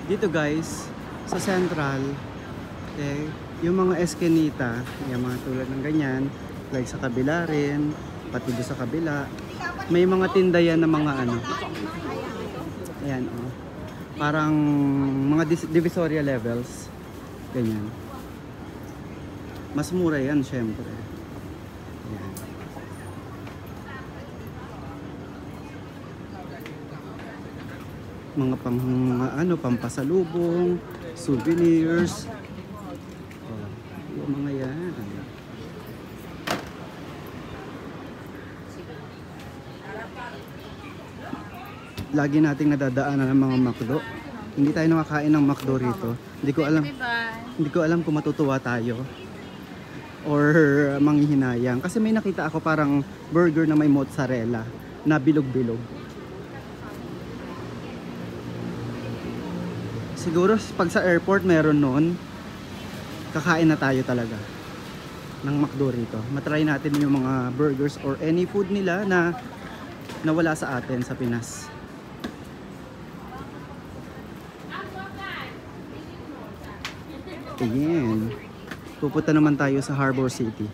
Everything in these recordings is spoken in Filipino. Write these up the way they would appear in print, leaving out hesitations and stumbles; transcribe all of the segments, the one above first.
Dito guys, sa Central, okay, yung mga eskinita, yung mga tulad ng ganyan, like sa kabila rin, pati doon sa kabila, may mga tinda yan ng mga ano, ayan oh, parang mga divisoria levels, ganyan. Mas mura yan syempre. Ayan. Mga pang ano, pampasalubong, souvenirs. Oh, yung mga yan. Lagi nating nadadaanan ng mga McDo. Hindi tayo nakakain ng McDo rito. Hindi ko alam kung matutuwa tayo or manghihinayang. Kasi may nakita ako parang burger na may mozzarella na bilog-bilog. Siguro pag sa airport meron nun, kakain na tayo talaga ng McDo rito. Matry natin yung mga burgers or any food nila na nawala sa atin sa Pinas. Ayan. Pupunta naman tayo sa Harbor City.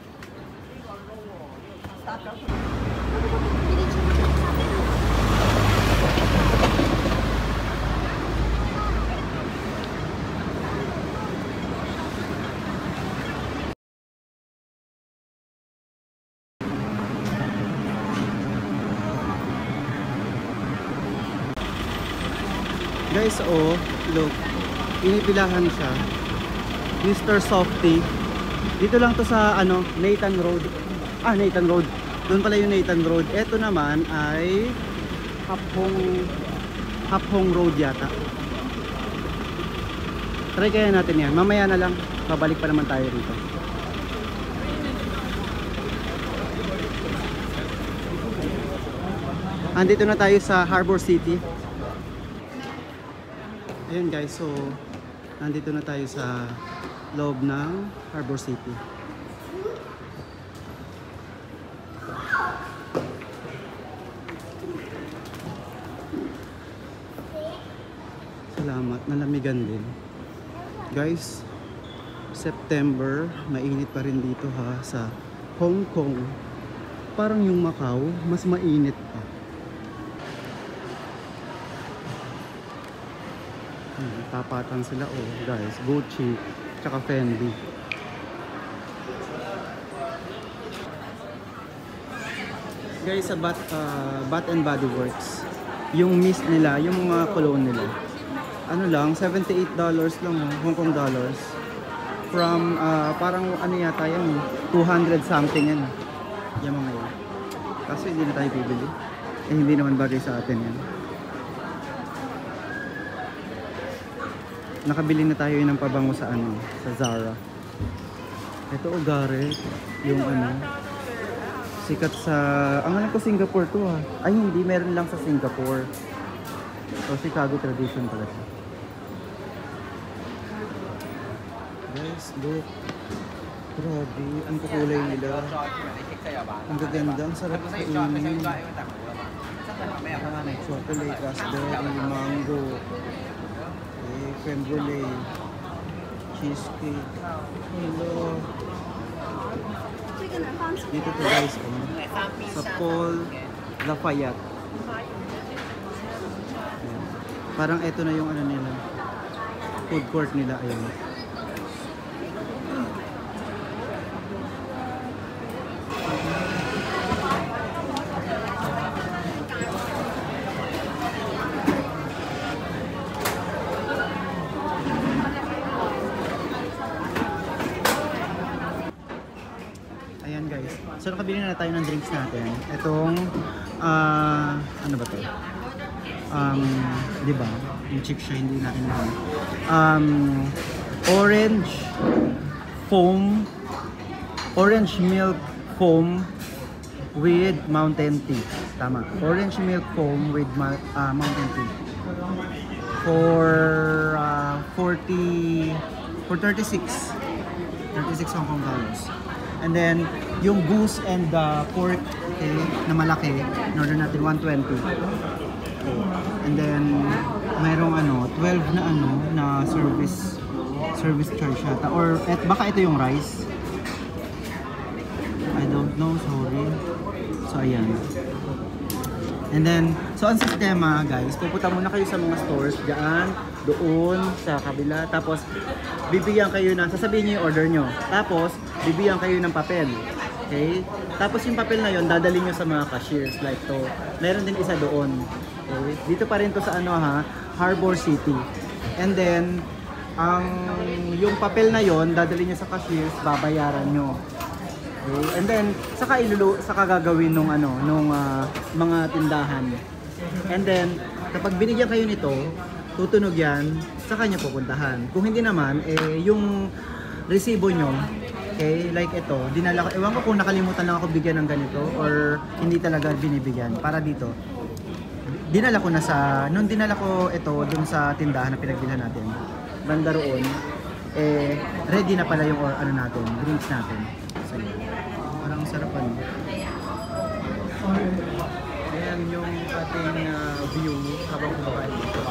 Guys, oh, look. Pinipilahan siya. Mr. Softy. Dito lang to sa ano, Nathan Road. Ah, Nathan Road. Doon pala yung Nathan Road. Ito naman ay Haphong Road yata. Try kaya natin yan. Mamaya na lang. Babalik pa naman tayo rito. Andito na tayo sa Harbor City. Ayun guys, so nandito na tayo sa loob ng Harbor City. Salamat, nalamigan din. Guys, September, mainit pa rin dito ha sa Hong Kong. Parang yung Macau, mas mainit pa. Tapatan sila oh guys, Gucci tsaka Fendi. Guys, sa Bath and Body Works, yung mist nila, yung mga cologne nila, ano lang, $78 lang oh, Hong Kong dollars. From parang ano yata yan, 200 something yan. Yung mga yan. Kaso hindi na tayo bibili. Eh hindi naman bagay sa atin yan. Nakabili na tayo ng pabango sa ano, sa Zara. Ito o Gareth, yung ano, sikat sa, ang alam ko Singapore to ha. Ay hindi, meron lang sa Singapore. So Chicago tradition pala siya. Guys, look. Grabe, ang kukulay nila. Ang gaganda, ang sarap kainin. Chocolate, raspberry, mango. Creme brulee, cheesecake. Hello. Dito to guys, oh, sa Paul Lafayette. Ayan. Parang ito na yung ano nila, food court nila. Ayan. Ayan guys. So nakabili na tayo ng drinks natin. Itong ano ba 'to? Di ba? Yung chip siya hindi natin naman. Orange milk foam with mountain tea. Tama. Orange milk foam with mountain tea. For 36 Hong Kong dollars. And then, yung goose and the pork na malaki, in order natin 120. Okay. And then, mayroong ano, 12 na ano, na service charge yata. Or baka ito yung rice. I don't know, sorry. So ayan. And then, so ang sistema guys, pupunta muna kayo sa mga stores dyan, doon, sa kabila. Tapos, bibigyan kayo ng, sasabihin nyo yung order nyo. Tapos, bibigyan kayo ng papel. Okay? Tapos yung papel na yon dadalhin nyo sa mga cashiers like to. Meron din isa doon. Okay? Dito pa rin to sa ano ha, Harbor City. And then, yung papel na yon dadalhin nyo sa cashiers, babayaran nyo. Okay? And then, saka gagawin nung mga tindahan. And then, kapag binigyan kayo nito, tutunog yan, sa kanya pupuntahan. Kung hindi naman, yung resibo nyo, okay, like ito, dinala ko, ewan ko kung nakalimutan lang ako bigyan ng ganito or hindi talaga binibigyan. Para dito, dinala ko na nung dinala ko ito dun sa tindahan na pinagbilhan natin, banda roon, ready na pala yung natin, drinks natin. So, parang sarapan. Ayan yung ating view habang kumakain dito.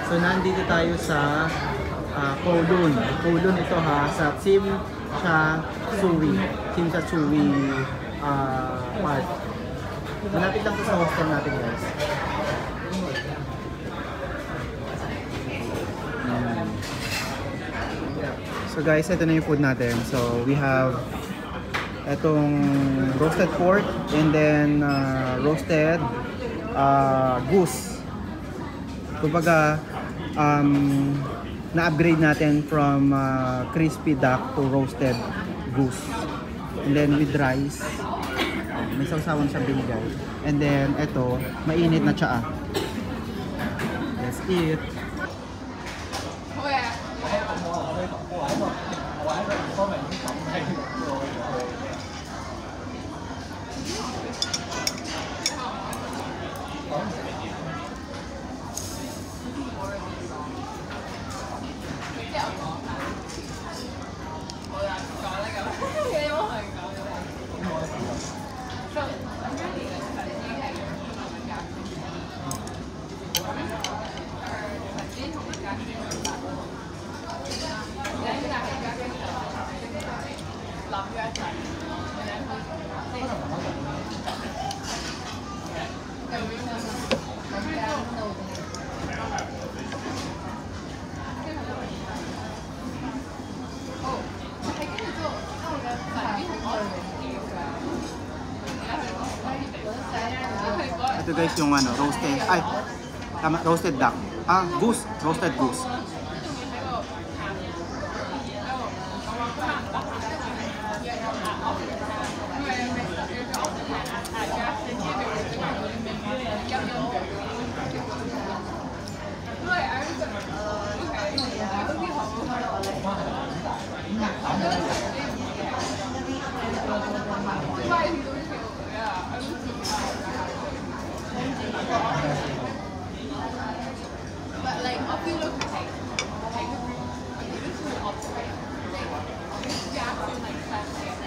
So nandito tayo sa Kowloon. Kowloon ito ha, sa Tsim Sha Tsui Park. Malapit lang to sa hostel natin guys. So guys, ito na yung food natin. So we have itong roasted pork and then roasted goose. Kumbaga, na-upgrade natin from crispy duck to roasted goose. And then with rice, may sausawan sa binigay. And then ito, mainit na tsaa. Let's eat. Ito guys yung roasted duck. Goose, roasted goose.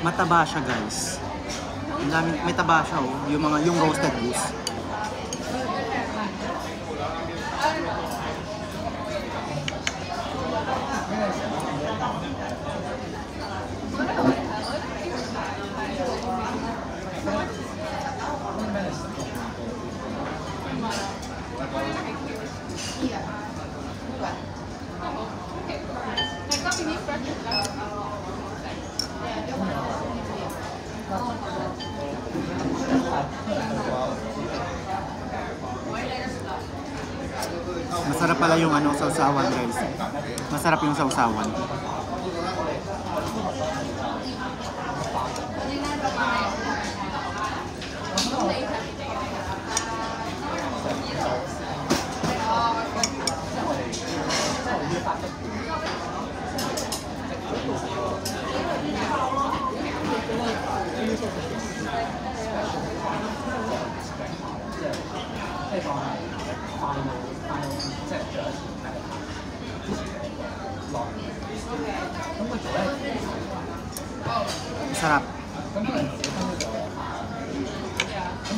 Mataba siya guys. Ang daming may taba siya yung roasted goose. Masarap pala yung sausawan guys. Masarap yung sausawan. Sarap.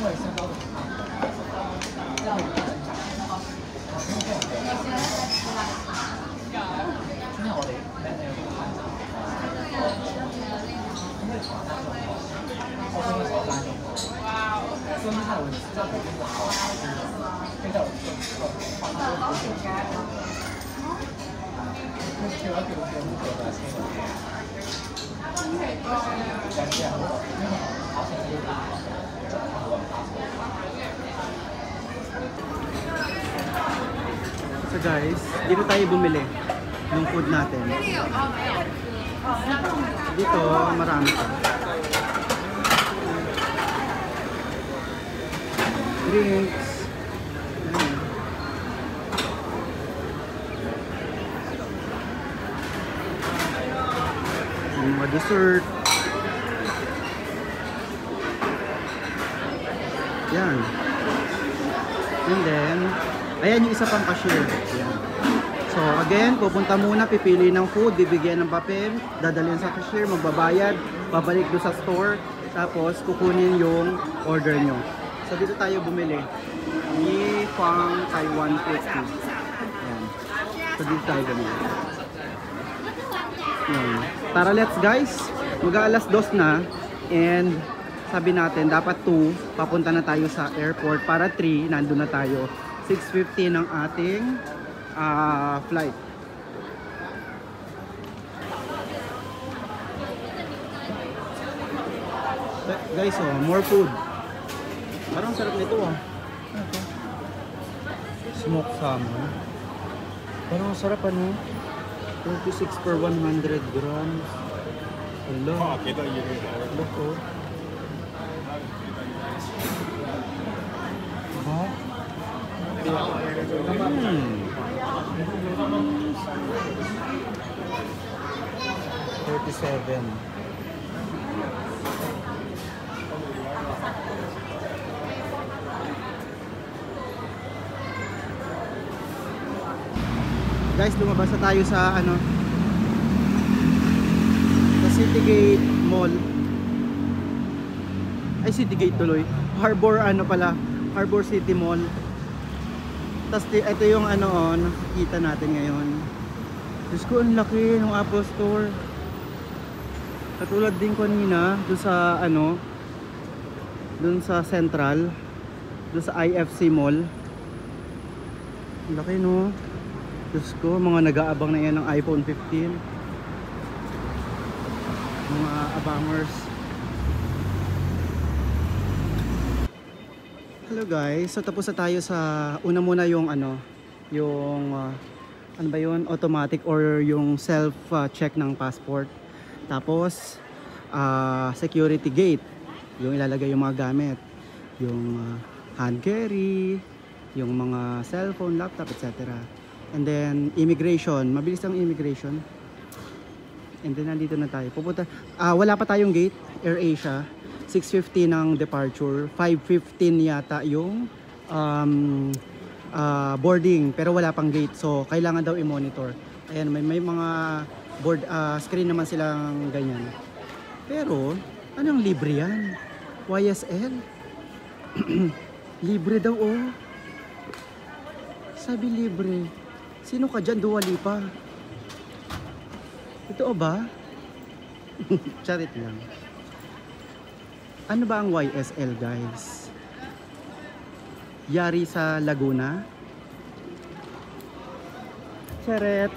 So guys, dito tayo bumili ng food natin. Dito marami pa. Drinks. Ayan. Yung mga dessert. Yan. And then, ayan yung isa pang cashier. Ayan. So again, pupunta muna, pipili ng food, bibigyan ng papel, dadalhin sa cashier, magbabayad, babalik doon sa store, tapos kukunin yung order nyo. So dito tayo bumili. Yi Fang Taiwan Food. Ayan. So dito tayo bumili. Ayan. Tara, let's guys. Mag-aalas 2 na. And sabi natin, dapat 2, papunta na tayo sa airport. Para 3, nandun na tayo. 6:50 ng ating flight. Guys, oh, more food. Parang sarap nito ah. Smoked salmon. Parang sarap ano. 26 per 100 grams. Hello. Look oh. Huh? 37. Guys, lumabas na tayo sa ano, sa Citygate Mall. Ay, Citygate tuloy. Harbor ano pala, Harbor City Mall. Tapos ito yung ano, oh, nakikita natin ngayon. Diyos ko, ang laki ng Apple Store. Katulad din kanina doon sa ano, doon sa Central, doon sa IFC Mall. Ang laki no. Diyos ko, mga nag-aabang na yan ng iPhone 15. Mga abangers. Hello guys, so tapos na tayo sa una muna yung ano, yung ano ba yun, automatic or yung self check ng passport. Tapos security gate, yung ilalagay yung mga gamit, yung hand carry, yung mga cellphone, laptop, etc. And then immigration, mabilis ang immigration. And then nandito na tayo. Pupunta, wala pa tayong gate, AirAsia. 6:50 ng departure, 5:15 yata yung boarding, pero wala pang gate. So kailangan daw i-monitor. Ayan, may mga board screen naman silang ganyan. Pero anong libre yan? YSL? Libre daw oh. Sabi libre. Sino ka dyan? Dua Lipa. Ito ba? Charit lang. Ano ba ang YSL guys? Yari sa Laguna? Charet.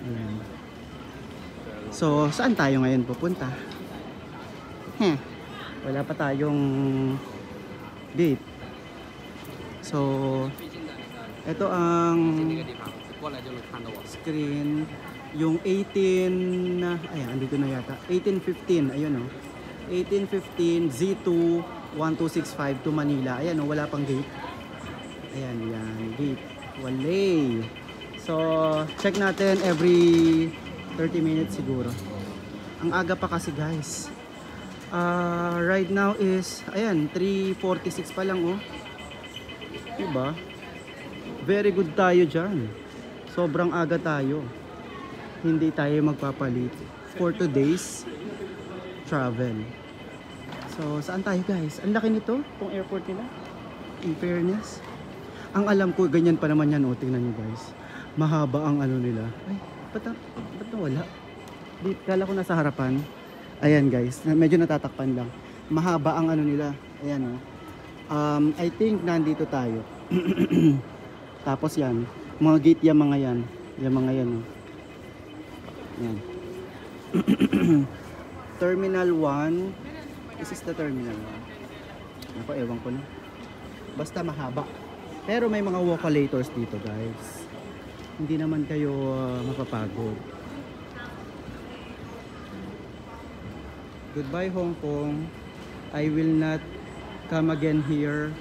Ayan. So, saan tayo ngayon pupunta? Wala pa tayong date. So, ito ang screen. Yung 18, ayan, andito na yata. 1815, ayun o. 1815 Z2 1265 to Manila. Ayan o, wala pang gate. Ayan, yan, gate. Walay. So, check natin every 30 minutes siguro. Ang aga pa kasi guys. Right now is, ayan, 3:46 pa lang oh. Diba? Very good tayo dyan. Sobrang aga tayo. Hindi tayo magpapalit for today's travel. So, saan tayo guys? Ang laki nito, itong airport nila. In fairness. Ang alam ko, ganyan pa naman yan. O, tingnan nyo guys. Mahaba ang ano nila. Ay, ba't nawala? Di, kala ko nasa harapan. Ayan guys, medyo natatakpan lang. Mahaba ang ano nila. Ayan o. I think nandito tayo. Tapos yan. Mga gate yung mga yan. Yung mga yan o. Yan. Terminal 1. This is the Terminal 1. Ako, ewan ko na. Basta mahaba. Pero may mga walkolators dito guys. Hindi naman kayo mapapagod. Goodbye Hong Kong. I will not come again here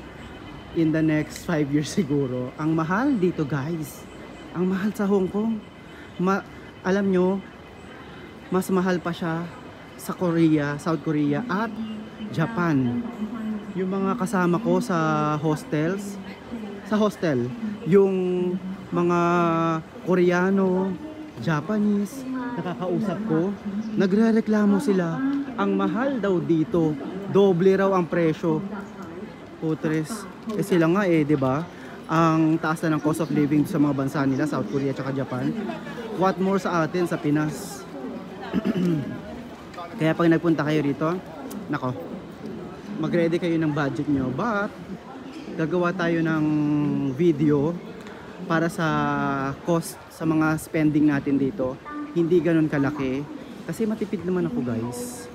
in the next 5 years siguro. Ang mahal dito guys. Ang mahal sa Hong Kong. Alam nyo, mas mahal pa siya sa Korea, South Korea at Japan. Yung mga kasama ko sa hostels, sa hostel, yung mga Koreano, Japanese, nakakausap ko, nagrereklamo sila. Ang mahal daw dito, doble raw ang presyo. Putres. Eh sila nga eh, 'di ba? Ang taas na ng cost of living sa mga bansa nila, South Korea at Japan. What more sa atin sa Pinas? Kaya pag nagpunta kayo dito, nako, mag-ready kayo ng budget nyo. But, gagawa tayo ng video para sa cost sa mga spending natin dito. Hindi ganun kalaki. Kasi matipid naman ako guys.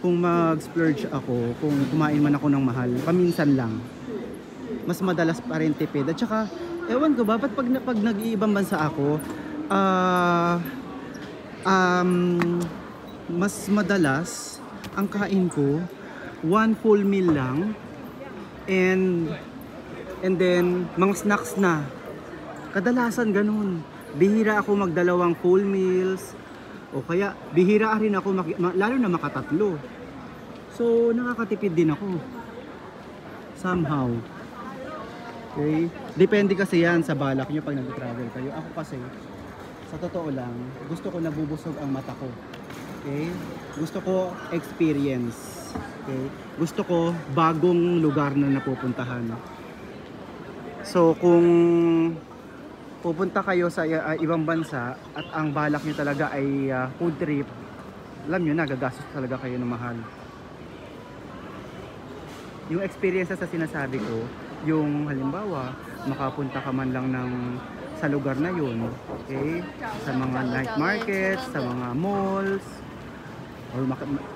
Kung mag-splurge ako, kung kumain man ako ng mahal, paminsan lang. Mas madalas pa rin tipid. At saka, ewan ko ba, ba't pag nag-iibang bansa ako, mas madalas ang kain ko 1 full meal lang and then mga snacks na. Kadalasan ganun. Bihira ako magdalawang full meals o kaya bihira rin ako lalo na makatatlo. So nakakatipid din ako somehow. Okay? Depende kasi yan sa balak nyo pag nag-travel kayo. Ako kasi sa totoo lang, gusto ko nabubusog ang mata ko. Okay? Gusto ko experience. Okay? Gusto ko bagong lugar na napupuntahan. So kung pupunta kayo sa ibang bansa at ang balak nyo talaga ay food trip, alam nyo na, gagastos talaga kayo ng mahal. Yung experience sa sinasabi ko, yung halimbawa, makapunta ka man lang sa lugar na yun, okay? Sa mga night markets, sa mga malls,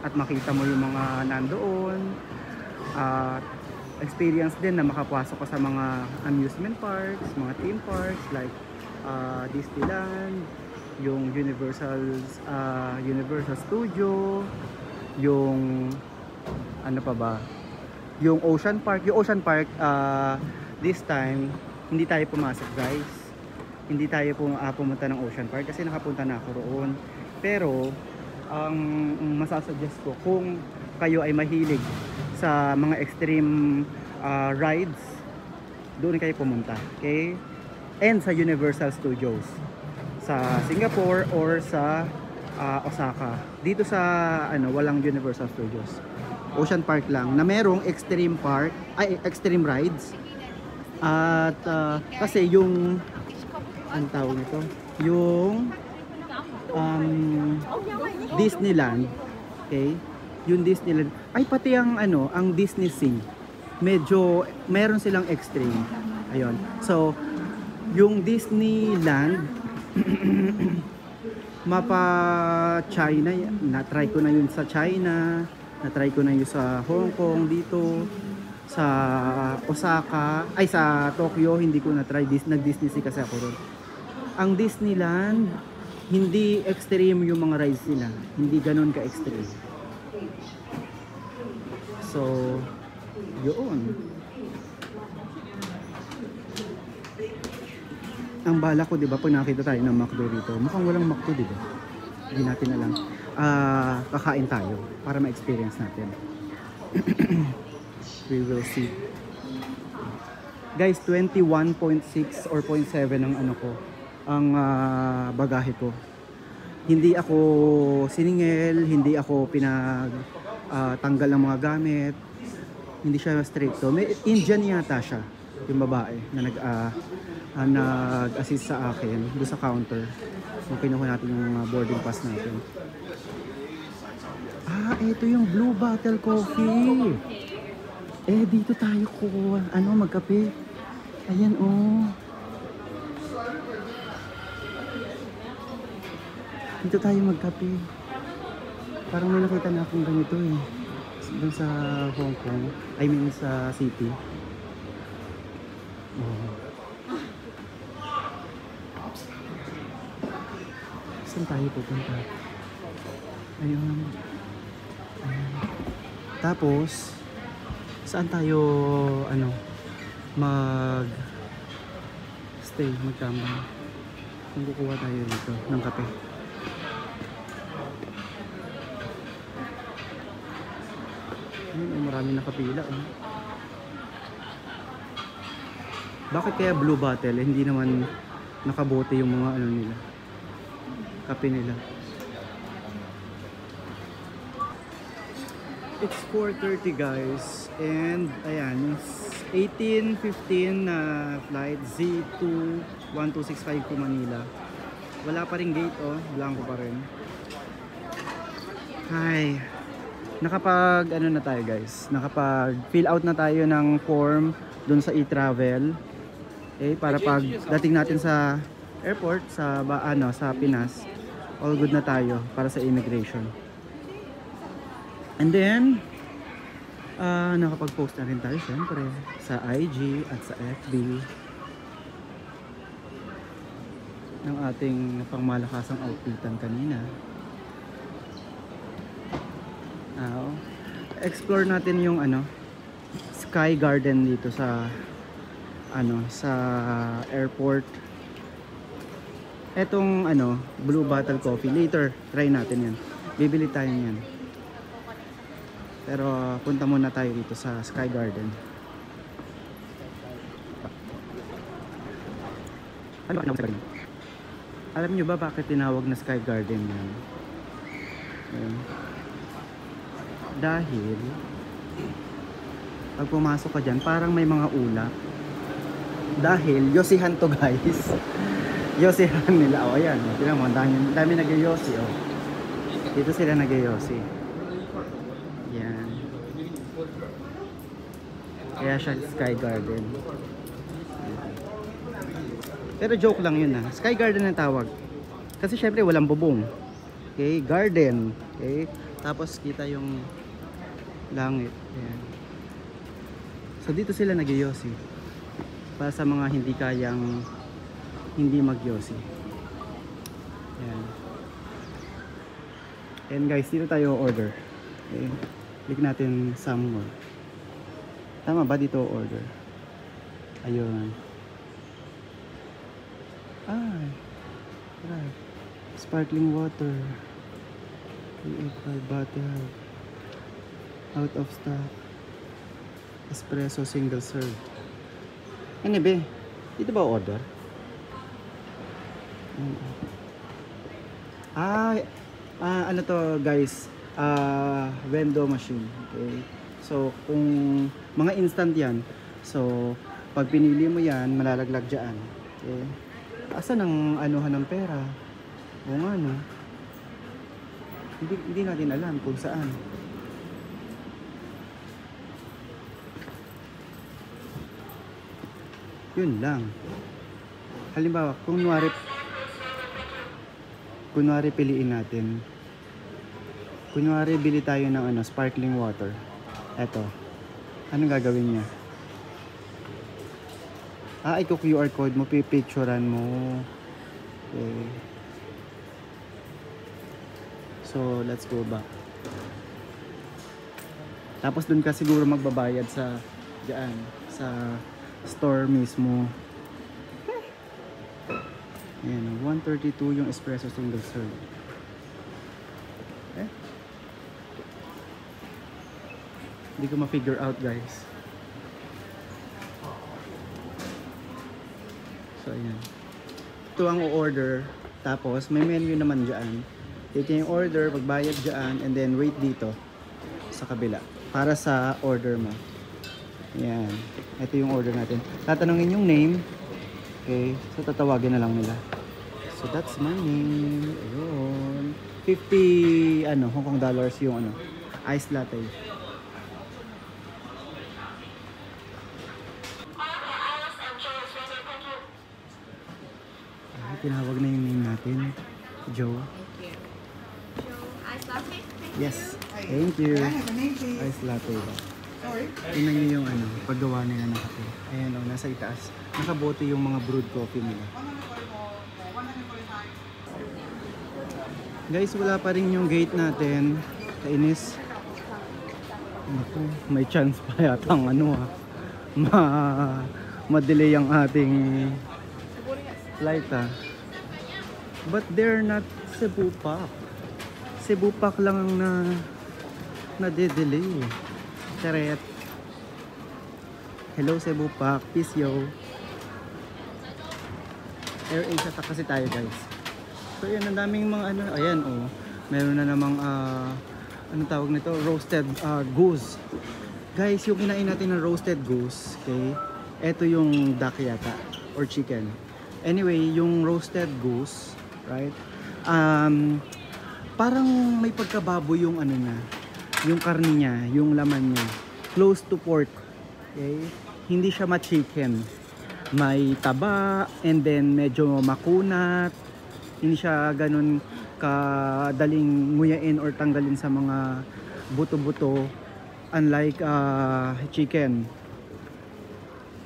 at makita mo yung mga nandoon. Experience din na makapasok ka sa mga amusement parks, mga theme parks like Disneyland, yung Universal Studio, yung ano pa ba? Yung Ocean Park. Yung Ocean Park this time hindi tayo pumasok guys. Hindi tayo pumunta ng Ocean Park kasi nakapunta na ako roon. Pero ang masasuggest ko kung kayo ay mahilig sa mga extreme rides, doon kayo pumunta, okay? And sa Universal Studios sa Singapore or sa Osaka. Dito sa walang Universal Studios. Ocean Park lang na merong extreme rides. At kasi yung ang tawag nito, yung Disneyland, okay? Yung Disneyland, ay pati ang ang Disney Sea, medyo meron silang extreme. Ayun. So, yung Disneyland mapa China, na-try ko na yun sa China, na-try ko na yun sa Hong Kong, dito sa Osaka, ay sa Tokyo, hindi ko na-try. Nag-Disney Sea kasi ako ron. Ang Disneyland, hindi extreme yung mga rides nila. Hindi ganun ka-extreme. So, yun. Ang bala ko, diba, pag nakita tayo ng McDo dito, mukhang walang McDo, diba? Hindi natin alam. Kakain tayo para ma-experience natin. We will see. Guys, 21.6 or 0.7 ang ang bagahe ko. Hindi ako siningil, hindi ako tanggal ng mga gamit. Hindi siya stricto. May Indian yata siya, yung babae na nag-assist sa akin doon sa counter nung kinuha natin yung boarding pass natin. Ito yung Blue Bottle Coffee. Dito tayo kukuha. Magkape. Ayan, oh. Dito tayo magkape. Parang may nakita na akong ganito eh. Doon sa Hong Kong. I mean sa city. Oh. Saan tayo pupunta? Ayun. Ayan. Tapos, saan tayo, magtambang. Kung kukuha tayo dito ng kape. Ayun, marami nakapila. Bakit kaya Blue Bottle? Hindi naman nakabote yung mga nila. Kape nila. It's 4:30 guys. And ayan, 18:15 na flight Z2-1265 to Manila. Wala pa rin gate blanco pa rin. Hi. Nakapag na tayo guys. Nakapag fill out na tayo ng form doon sa e-travel. Para pag dating natin sa airport sa sa Pinas, all good na tayo para sa immigration. And then nakapag-post na rin tayo syempre sa IG at sa FB ng ating pangmalakasang outfitan kanina. Explore natin yung Sky Garden dito sa sa airport. Etong Blue Bottle Coffee, later try natin yan. Bibili tayo yan. Pero punta muna tayo dito sa Sky Garden. Alam nyo ba bakit tinawag na Sky Garden yan? Dahil pag pumasok ka dyan, parang may mga ulap. Dahil yosihan to guys. Yosihan nila. Ayan. Tignan mo, dami nag-yosi. Dito sila nag-yosi. Yan. Kaya siya Sky Garden. Pero joke lang yun Sky Garden ang tawag. Kasi syempre walang bubong. Okay, garden. Okay. Tapos kita yung langit. Ayan. So dito sila nag-yosi. Para sa mga hindi kayang hindi mag-yosi. Ayan. And guys, dito tayo order. Okay. Click natin some more. Tama ba dito order? Ayun. Right. Sparkling water. Create by bottle. Out of stock. Espresso single serve. Ano ba? Dito ba order? Ano to guys? Vendo machine. Okay. So kung mga instant yan, so pag pinili mo yan, malalaglag dyan. Okay. Asan ang anuhan ng pera? O nga no? Hindi natin alam kung saan. Yun lang. Halimbawa, kunwari piliin natin. Kunwari bili tayo ng sparkling water. Eto. Anong gagawin niya? Ikaw QR code mo, pipicturean mo. Okay. So, let's go back. Tapos dun ka siguro magbabayad sa diyan, sa store mismo. Ayan, 132 yung espresso single serve. Hindi ko ma-figure out guys. So ayan. Ito ang order. Tapos may menu naman dyan. Take yung order, pagbayad dyan, and then wait dito sa kabila para sa order mo. Yan. Ito yung order natin. Tatanungin yung name. Okay. So, tatawagin na lang nila. So, that's my name. Ayun. 50, Hong Kong dollars yung iced latte. Ay, tinawag na yung name natin. Joe. Thank you. Joe, iced latte? Yes. Thank you. Iced latte. Tingnan nyo yung paggawa nila ng kape. Ayan nasa itaas. Nakabote yung mga brewed coffee nila. Guys, wala pa rin yung gate natin. Kainis. Naku, may chance pa yatang ma-delay ang ating flight But they're not Cebu Pac. Cebu Pac lang ang na-delay. Charet. Hello Cebu Pac, peace yo. Air Asia kasi tayo guys. So yan, ang daming mga ayan meron na namang anong tawag nito, roasted goose. Guys, yung kinain natin ng roasted goose, okay? Ito yung duck yata or chicken. Anyway, yung roasted goose, right? Parang may pagkababo yung yung karne niya, yung laman niya. Close to pork. Okay? Hindi siya ma-chicken. May taba and then medyo makunat. Hindi siya ganun kadaling nguyain or tanggalin sa mga buto-buto unlike chicken.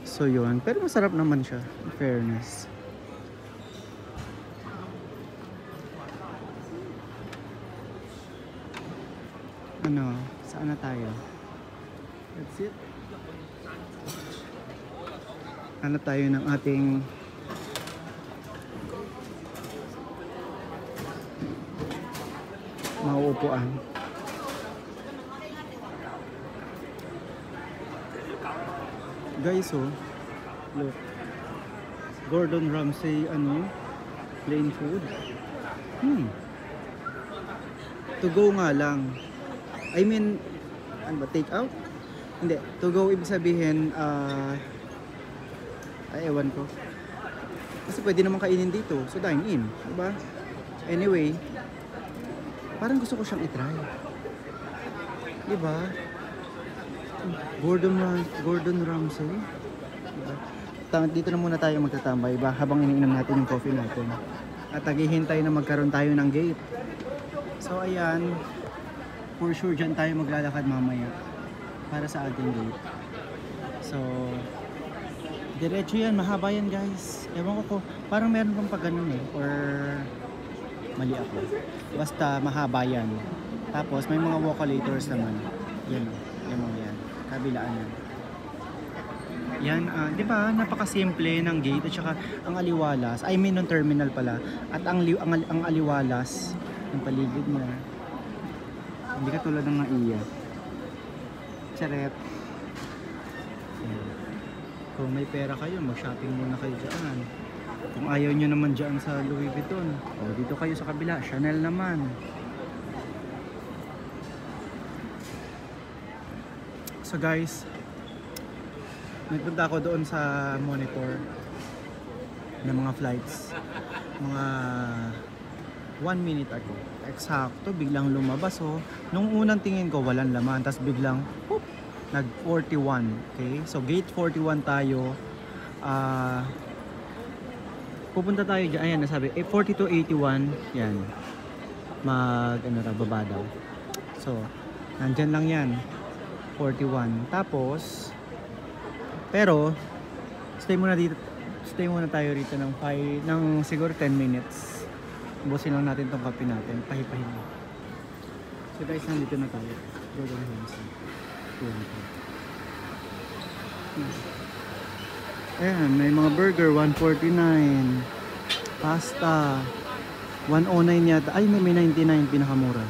So yun, pero masarap naman siya, in fairness. Saan na tayo? That's it. Tayo ng ating mauupuan. Guys, look. Gordon Ramsay, plain food. To go nga lang. I mean, take out? Hindi. To go, ibig sabihin, ewan ko. Kasi pwede naman kainin dito. So, dine in. Diba? Anyway, parang gusto ko siyang itry. Diba? Gordon Ramsay. Diba? Dito na muna tayo magtatambay habang iniinom natin yung coffee natin. At naghihintay na magkaroon tayo ng gate. So, ayan. For sure, dyan tayo maglalakad mamaya para sa ating gate. So, diretso yan, mahaba yan guys. Ewan ko parang meron pang pag ganun or mali ako. Basta mahaba yan. Tapos may mga walkolators naman. Yan yan. Kabilaan yan. Yan, di ba? Napakasimple ng gate at saka ang aliwalas. I mean, ng terminal pala. At ang aliwalas ng paligid niya. Hindi ka tulad ng NAIA. Charet. Kung may pera kayo, mag-shopping muna kayo dyan. Kung ayaw nyo naman dyan sa Louis Vuitton, dito kayo sa kabila, Chanel naman. So guys, nagpunta ako doon sa monitor ng mga flights. Mga 1 minute ago. Eksakto, biglang lumabas Nung unang tingin ko, walang laman. Tapos biglang, nag 41. Okay? So gate 41 tayo. Pupunta tayo dyan. Ayan, nasabi. 4281. Yan. Baba daw. So, nandyan lang yan. 41. Tapos, pero, stay muna tayo rito ng siguro 10 minutes. Busin lang natin tong kape natin. Pahipahin mo. So guys, nandito na tayo. Gordon Ramsay. Ayan, may mga burger. 149. Pasta. 109 yata. Ay, may 99. Pinakamura.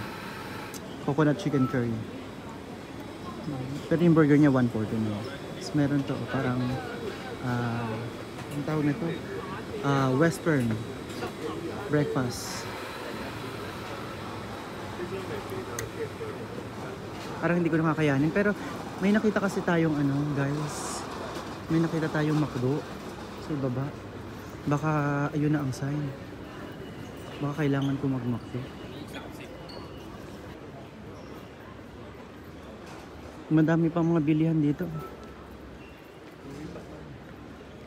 Coconut chicken curry. Pero yung burger niya 149. Tapos meron to. Parang ang tawag nito? Western breakfast. Parang hindi ko nakakayanin. Pero may nakita kasi tayong ano, guys. May nakita tayong McDo sa ibaba. Baka ayun na ang sign. Baka kailangan ko mag-McDo. Madami pang mga bilihan dito.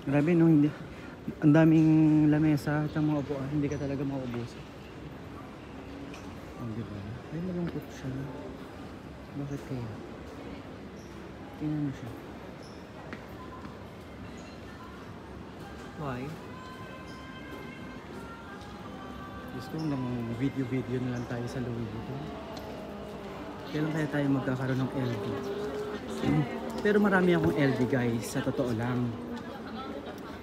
Grabe no, hindi. Ang daming lamesa at ang mga upuan, hindi ka talaga mauubusan. Oh, diba? Ay, malungkot siya. Bakit kaya? Tingnan mo siya. Why? Gusto ko lang video-video na lang tayo sa Louis Vuitton. Kailan kaya tayo magkakaroon ng LV? Pero marami akong LV guys, sa totoo lang.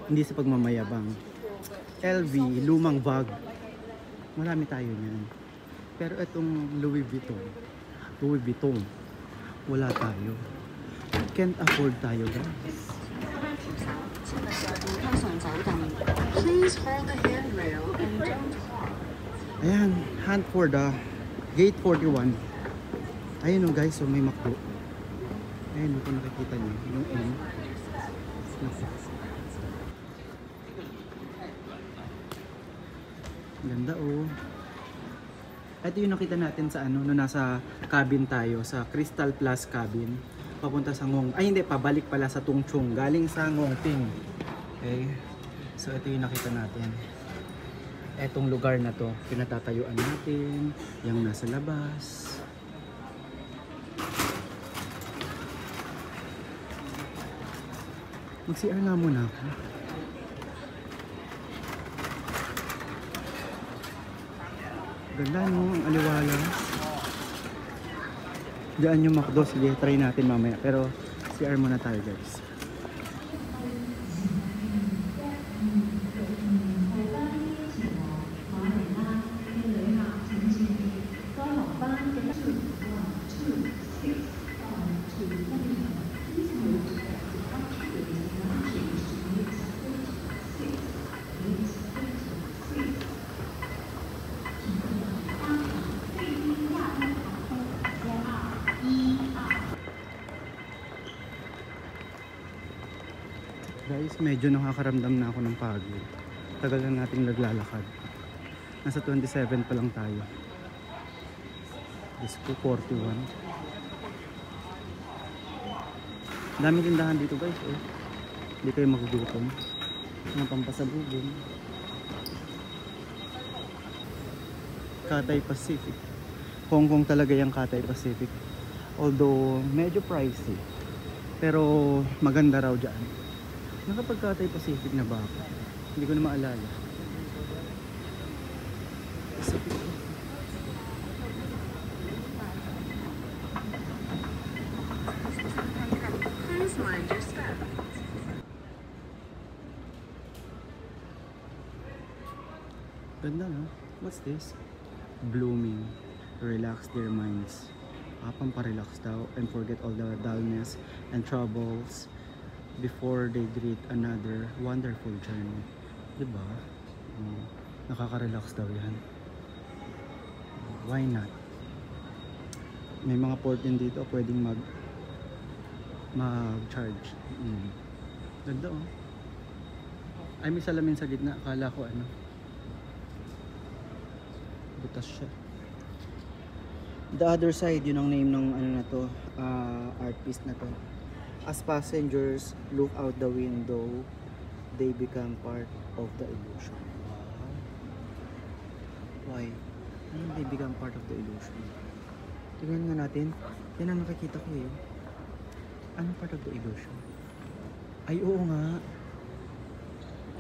Hindi sa pagmamayabang. LV, lumang bag. Marami tayo niyan. Pero itong Louis Vuitton, wala tayo. Can't afford tayo guys. Please hold the handrail and don't walk. Ayan, Hanford Gate 41. Ayun o guys, so may McDo. Ayun o, kung nakikita nyo, yung M. Ganda o. Ito yung nakita natin sa ano, no, nasa cabin tayo, sa Crystal Plus cabin. Papunta sa Ngong, ay hindi, pabalik pala sa Tungchung, galing sa Ngongping. Okay, so ito yung nakita natin. Etong lugar na to, pinatatayuan natin, yung nasa labas. Mag-CR nga muna ako. Ganda no, ang aliwalas. Diyan yung McDo, sige, try natin mamaya. Pero CR muna tayo guys. Guys, medyo nakakaramdam na ako ng pagod. Tagal na nating naglalakad. Nasa 27 pa lang tayo. Disco 41. Dami tindahan dito guys. Eh. Hindi kayo magugutom. Mga pampasabugin. Cathay Pacific. Hong Kong talaga yung Cathay Pacific. Although medyo pricey. Pero maganda raw dyan. Nakapag Cathay Pacific na ba ako? Hindi ko na maalala. Pacific. Please mind your step. Ganda no? What's this? Blooming. Relax their minds. Pamparelax daw and forget all the dullness and troubles before they greet another wonderful journey. Diba? Nakaka-relax daw yan. Why not? May mga port din dito pwedeng mag-charge. Ganda oh. Ay, may salamin sa gitna. Akala ko ano. Butas siya. The other side, yun ang name ng ano na to, art piece na to. As passengers look out the window, they become part of the illusion. Wow. Why? Ano they become part of the illusion? Tingnan nga natin. Yan ang nakikita ko eh. Anong part of the illusion? Ay, oo nga.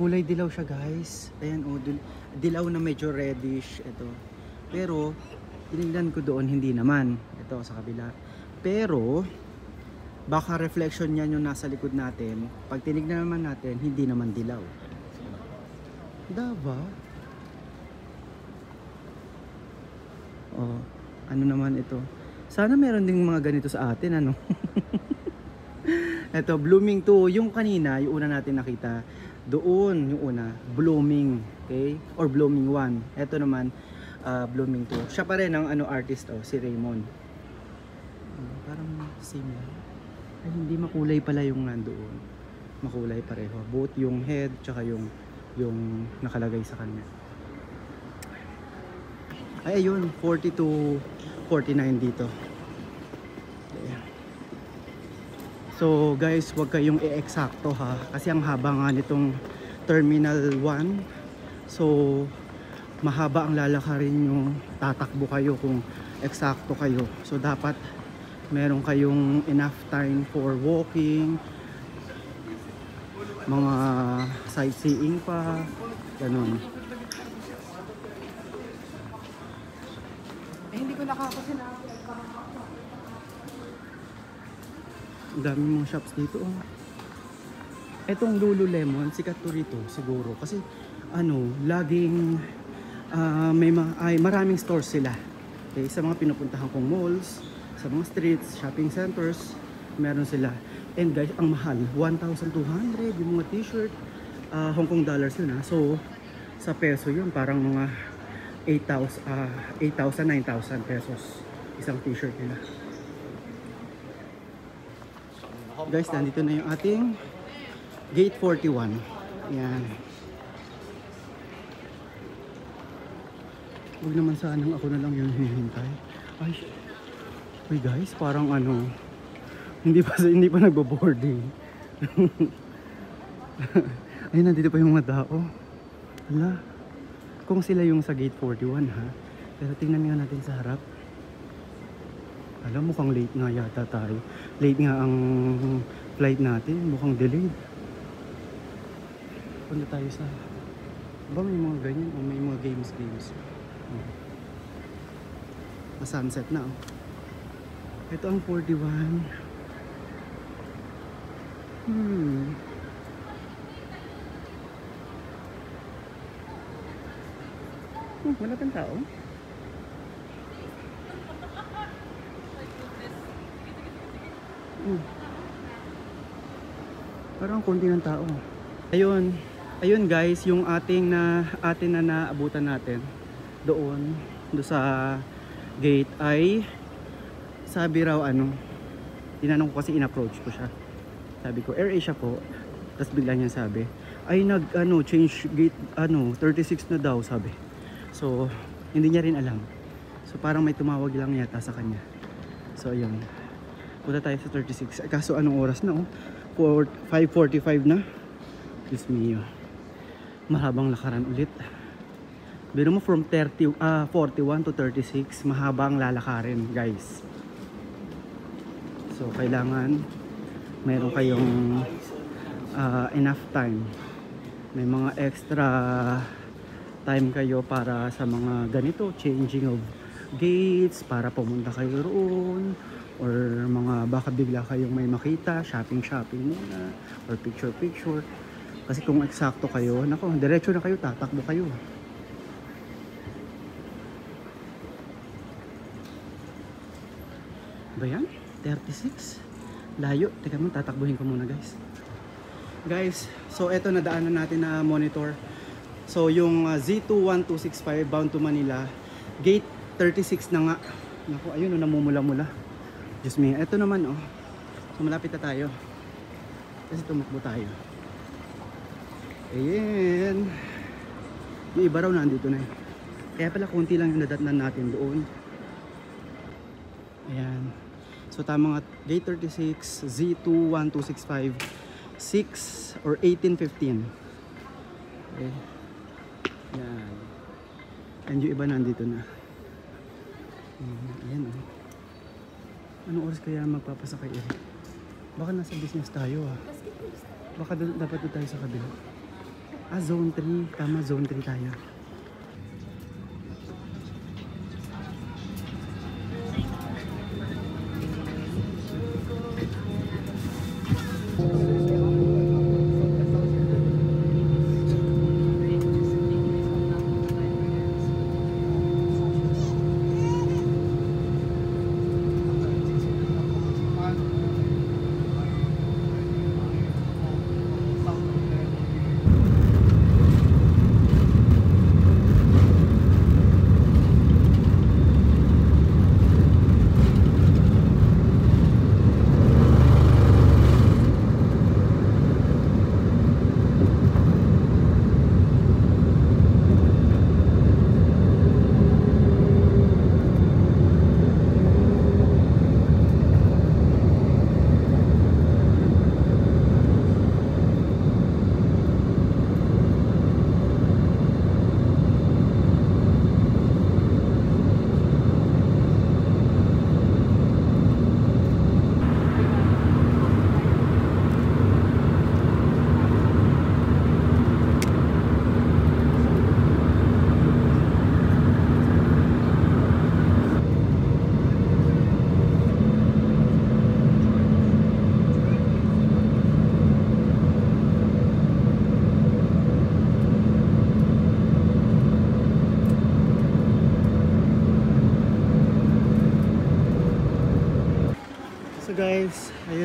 Kulay dilaw siya guys. Ayan oh, dilaw na medyo reddish. Ito. Pero, tinignan ko doon, hindi naman. Ito sa kabila. Pero, baka reflection niyan yung nasa likod natin. Pag tinignan naman natin, hindi naman dilaw. Diba? Oh, ano naman ito? Sana meron ding mga ganito sa atin, ano? Ito, Blooming 2. Yung kanina, yung una natin nakita, doon yung una, Blooming, okay? Or Blooming 1. Ito naman, Blooming 2. Siya pa rin ang ano, artist, oh, si Raymond. Same lang. Ay, hindi makulay pala yung nandoon. Makulay pareho. Both yung head tsaka yung nakalagay sa kanya. Ay, ayun. 40 to 49 dito. Okay. So guys, wag kayong i-eksakto ha. Kasi ang haba nga nitong Terminal 1. So mahaba ang lalakarin nyo. Tatakbo kayo kung eksakto kayo. So dapat meron kayong enough time for walking, mga sightseeing pa, ganun. Hindi ko nakakasinabi. Ang dami mong shops dito oh. Etong Lululemon, sikat to rito siguro. Kasi ano, laging maraming stores sila. Okay, sa mga pinupuntahan kong malls, sa mga streets, shopping centers, meron sila. And guys, ang mahal, 1,200 yung mga t-shirt, Hong Kong dollars yun ha. So, sa peso yun, parang mga 8,000, 9,000 pesos isang t-shirt nila. Guys, nandito na yung ating Gate 41. Ayan. Huwag naman sanang ako na lang yung hinihintay. Ay, uy guys, parang ano, hindi pa nagbo-boarding. Ayun, nandito pa yung mga tao. Hala, kung sila yung sa Gate 41 ha. Pero tingnan nga natin sa harap. Alam, mukhang late nga yata tayo. Late nga ang flight natin. Mukhang delayed. Punta tayo sa... Ba may mga ganyan o may mga games. Sunset na oh. Ito ang 41. Wala pang tao. Parang konti ng tao. Ayun guys, yung atin na naabutan natin doon sa gate ay sabi raw tinanong ko kasi in-approach ko siya. Sabi ko AirAsia po. Tapos bigla niya sabi ay change gate 36 na daw sabi. So hindi niya rin alam. So parang may tumawag lang yata sa kanya. So ayun. Punta tayo sa 36. Kaso anong oras na oh? 5:45 na. Diyos mio. Mahabang lakaran ulit. Biro mo from 41 to 36, mahaba ang lalakarin, guys. So kailangan meron kayong enough time. May mga extra time kayo para sa mga ganito, changing of gates, para pumunta kayo roon, or mga baka bigla kayong may makita, shopping muna, or picture. Kasi kung eksakto kayo, nako, diretso na kayo, tatakbo kayo. Ba yan? 36? Layo. Teka mo, tatakbuhin ko muna guys. Guys, so eto nadaanan natin na monitor. So yung Z21265 bound to Manila, gate 36 na nga. Naku, ayun o, namumula-mula. Diyos me, eto naman oh. So malapit na tayo. Kasi tumakbo tayo. Ayan. Yung iba raw nandito na eh. Kaya pala konti lang yung nadatnan natin doon. Ayan. So tama nga, gate 36, Z21265, 6 or 1815. Okay. Ayan. And yung iba nandito na. Ayan oh. Anong oras kaya magpapasakay eh? Baka nasa business tayo ah. Baka dapat doon tayo sa kabila. Zone 3. Tama, zone 3 tayo.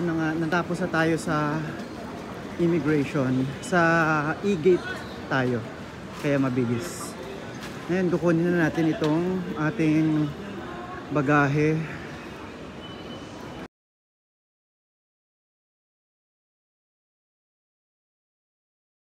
ayun na nga, natapos na tayo sa immigration. Sa e-gate tayo. Kaya mabilis. Ngayon, kukunin na natin itong ating bagahe